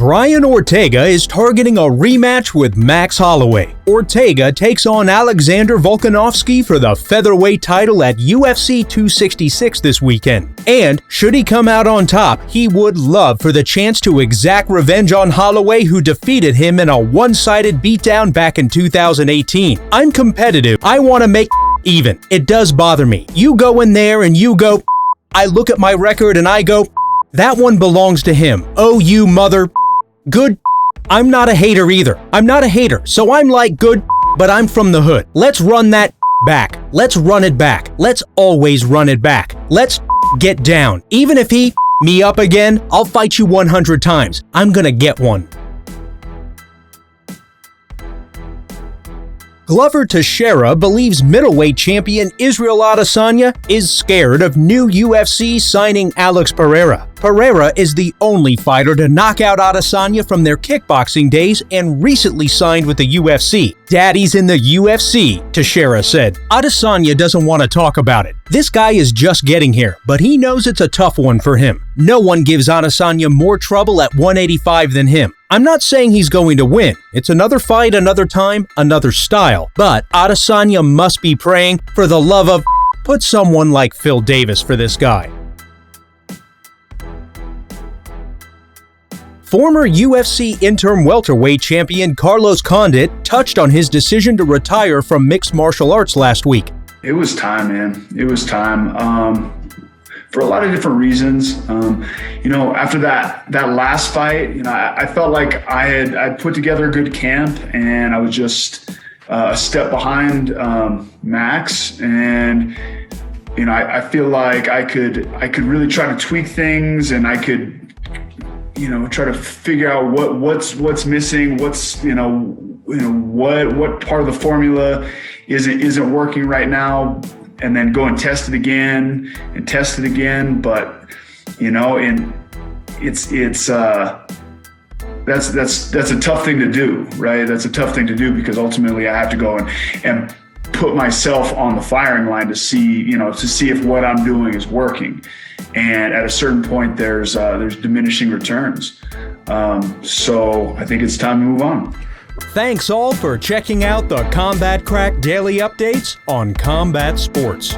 Brian Ortega is targeting a rematch with Max Holloway. Ortega takes on Alexander Volkanovski for the featherweight title at UFC 266 this weekend. And should he come out on top, he would love for the chance to exact revenge on Holloway, who defeated him in a one-sided beatdown back in 2018. I'm competitive. I want to make even. It does bother me. You go in there and you go, I look at my record and I go, that one belongs to him. Oh, you mother good. I'm not a hater either. I'm not a hater, so I'm like good, but I'm from the hood. Let's run that back. Let's run it back. Let's always run it back. Let's get down. Even if he me up again, I'll fight you 100 times. I'm gonna get one. Glover Teixeira believes middleweight champion Israel Adesanya is scared of new UFC signing Alex Pereira. Pereira is the only fighter to knock out Adesanya from their kickboxing days and recently signed with the UFC. Daddy's in the UFC, Teixeira said. Adesanya doesn't want to talk about it. This guy is just getting here, but he knows it's a tough one for him. No one gives Adesanya more trouble at 185 than him. I'm not saying he's going to win. It's another fight, another time, another style. But Adesanya must be praying, for the love of put someone like Phil Davis for this guy. Former UFC interim welterweight champion Carlos Condit touched on his decision to retire from mixed martial arts last week. It was time, man. It was time. For a lot of different reasons. After that last fight, I felt like I'd put together a good camp, and I was just a step behind Max, and I feel like I could really try to tweak things, and I could try to figure out what's missing, what part of the formula isn't working right now, and then go and test it again and test it again. But and that's a tough thing to do, right? That's a tough thing to do, because ultimately I have to go and put myself on the firing line to see if what I'm doing is working. And at a certain point, there's diminishing returns. So I think it's time to move on. Thanks all for checking out the Combat Crack Daily Updates on Combat Sports.